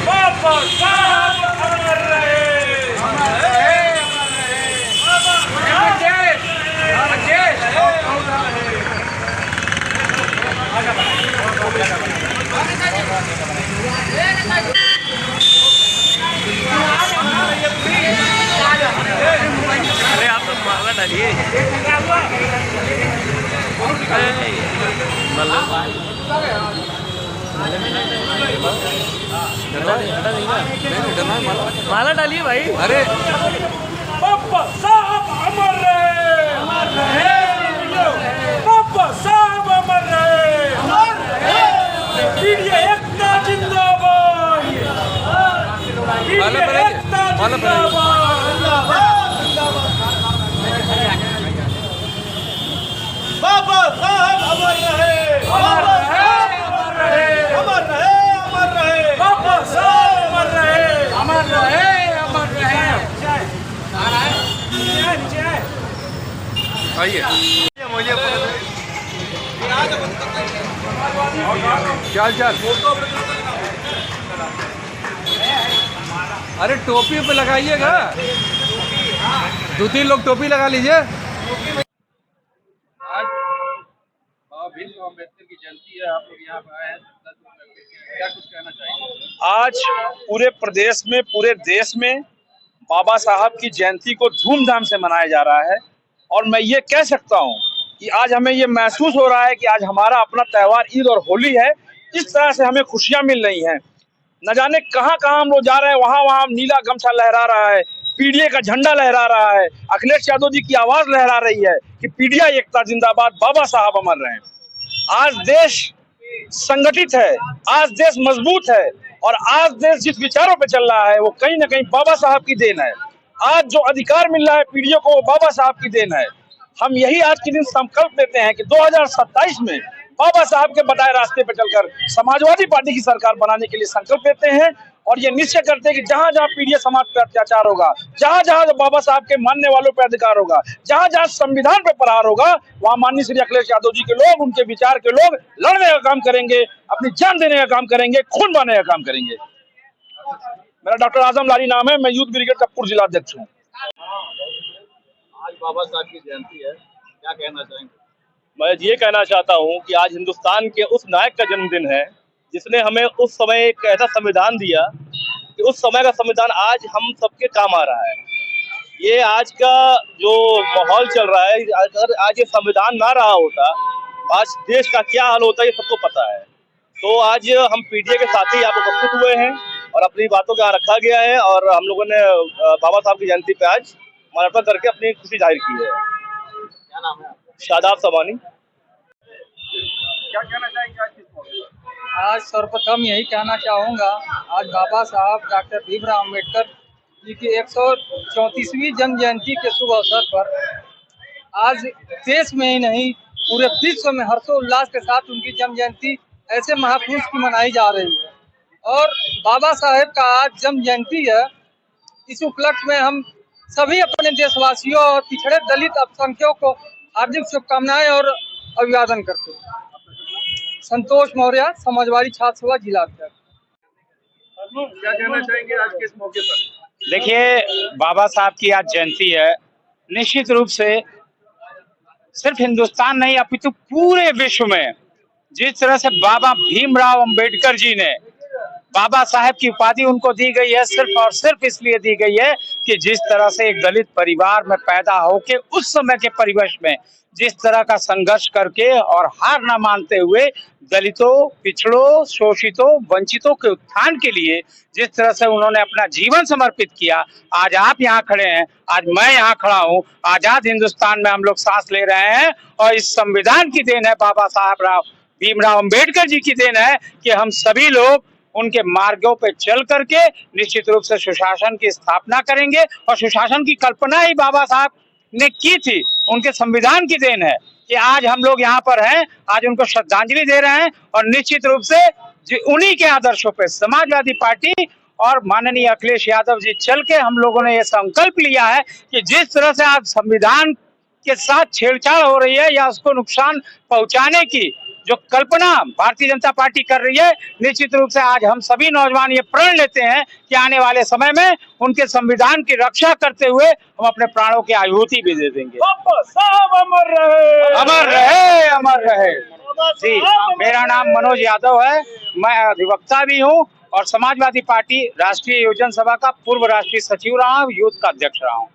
बाबा साहब अमर रहे, अमर रहे, अमर अरे आप तो माला डालिए। माला डालिए भाई। अरे बाबा साहब अमर रहे, अमर रहे, बाबा साहब अमर रहे, अमर रहे, पीढ़िया एकता जिंदाबाद, पीढ़िया एकता जिंदाबाद, बाबा साहब अमर रहे, अमर रहे, अमर रहे, अमर रहे, अमर रहे, बाबा साहब अमर रहे, अमर रहे, अमर रहे। आइए चल चल। अरे टोपी पे लगाइएगा, 2-3 लोग टोपी लगा लीजिए। आज भीमराव अम्बेडकर की जयंती है, आप लोग यहाँ पे आए हैं, क्या कुछ कहना चाहिए? आज पूरे प्रदेश में, पूरे देश में बाबा साहब की जयंती को धूमधाम से मनाया जा रहा है। और मैं ये कह सकता हूँ कि आज हमें ये महसूस हो रहा है कि आज हमारा अपना त्योहार ईद और होली है। इस तरह से हमें खुशियां मिल रही हैं। न जाने कहाँ कहाँ हम लोग जा रहे हैं, वहाँ वहाँ नीला गमछा लहरा रहा है, पीडीए का झंडा लहरा रहा है, अखिलेश यादव जी की आवाज लहरा रही है कि पीडीए एकता जिंदाबाद, बाबा साहब अमर रहे। आज देश संगठित है, आज देश मजबूत है, और आज देश जिस विचारों पे चल रहा है वो कहीं ना कहीं बाबा साहब की देन है। आज जो अधिकार मिल रहा है पीढ़ियों को, वो बाबा साहब की देन है। हम यही आज के दिन संकल्प लेते हैं कि 2027 में बाबा साहब के बताए रास्ते पर चलकर समाजवादी पार्टी की सरकार बनाने के लिए संकल्प लेते हैं। और ये निश्चय करते हैं कि जहां जहां पीढ़िया समाज पर अत्याचार होगा, जहां जहां बाबा साहब के मानने वालों पर अधिकार होगा, जहां जहां संविधान पर प्रहार होगा, वहां माननीय श्री अखिलेश यादव जी के लोग, उनके विचार के लोग लड़ने का काम करेंगे, अपनी जान देने का काम करेंगे, खून बहाने का काम करेंगे। मेरा डॉक्टर आजम लारी नाम है, मैं यूथ ब्रिगेड कपूर जिला अध्यक्ष हूँ। आज बाबा साहब की जयंती है, क्या कहना चाहेंगे? मैं ये कहना चाहता हूँ कि आज हिंदुस्तान के उस नायक का जन्मदिन है जिसने हमें उस समय एक ऐसा संविधान दिया कि उस समय का संविधान आज हम सबके काम आ रहा है। ये आज का जो माहौल चल रहा है, अगर आज ये संविधान ना रहा होता, आज देश का क्या हाल होता ये सबको पता है। तो आज हम पीडीए के साथ ही यहाँ पर उपस्थित हुए हैं और अपनी बातों को यहाँ रखा गया है, और हम लोगों ने बाबा साहब की जयंती पे आज मानवता करके अपनी खुशी जाहिर की है। क्या नाम है? शादाब सबानी। क्या कहना चाहेंगे आज किस मौके पर? आज सर्वप्रथम यही कहना चाहूँगा, आज बाबा साहब डॉक्टर भीमराव अम्बेडकर जी की 134वीं जन्म जयंती के शुभ अवसर पर आज देश में ही नहीं पूरे विश्व में हर्षोल्लास के साथ उनकी जन्म जयंती ऐसे महापुरुष की मनाई जा रही है। और बाबा साहेब का आज जन्म जयंती है। इस उपलक्ष्य में हम सभी अपने देशवासियों और पिछड़े दलित अल्पसंख्यकों को हार्दिक शुभकामनाएं और अभिवादन करते हैं। संतोष मौर्य, समाजवादी छात्र सेवा जिला अध्यक्ष। क्या कहना चाहेंगे आज के इस मौके पर? देखिए, बाबा साहब की आज जयंती है। निश्चित रूप से सिर्फ हिंदुस्तान नहीं अपितु पूरे विश्व में जिस तरह से बाबा भीमराव अंबेडकर जी ने, बाबा साहब की उपाधि उनको दी गई है, सिर्फ और सिर्फ इसलिए दी गई है कि जिस तरह से एक दलित परिवार में पैदा होके उस समय के परिवेश में जिस तरह का संघर्ष करके और हार न मानते हुए दलितों, पिछड़ों, शोषितों, वंचितों के उत्थान के लिए जिस तरह से उन्होंने अपना जीवन समर्पित किया, आज आप यहाँ खड़े हैं, आज मैं यहाँ खड़ा हूँ, आजाद हिंदुस्तान में हम लोग सांस ले रहे हैं। और इस संविधान की देन है, बाबा साहब भीमराव अम्बेडकर जी की देन है कि हम सभी लोग उनके मार्गों पे चल करके निश्चित रूप से सुशासन की स्थापना करेंगे। और सुशासन की कल्पना ही बाबा साहब ने की थी, उनके संविधान की देन है कि आज हम लोग यहाँ पर हैं, आज उनको श्रद्धांजलि दे रहे हैं। और निश्चित रूप से उन्हीं के आदर्शों पे समाजवादी पार्टी और माननीय अखिलेश यादव जी चल के हम लोगों ने ये संकल्प लिया है कि जिस तरह से आज संविधान के साथ छेड़छाड़ हो रही है या उसको नुकसान पहुंचाने की जो कल्पना भारतीय जनता पार्टी कर रही है, निश्चित रूप से आज हम सभी नौजवान ये प्रण लेते हैं कि आने वाले समय में उनके संविधान की रक्षा करते हुए हम अपने प्राणों की आहुति भी दे देंगे। बाबा साहब अमर रहे, अमर रहे, अमर रहे। जी, मेरा नाम मनोज यादव है, मैं अधिवक्ता भी हूँ और समाजवादी पार्टी राष्ट्रीय योजना सभा का पूर्व राष्ट्रीय सचिव रहा हूँ, यूथ का अध्यक्ष रहा हूँ।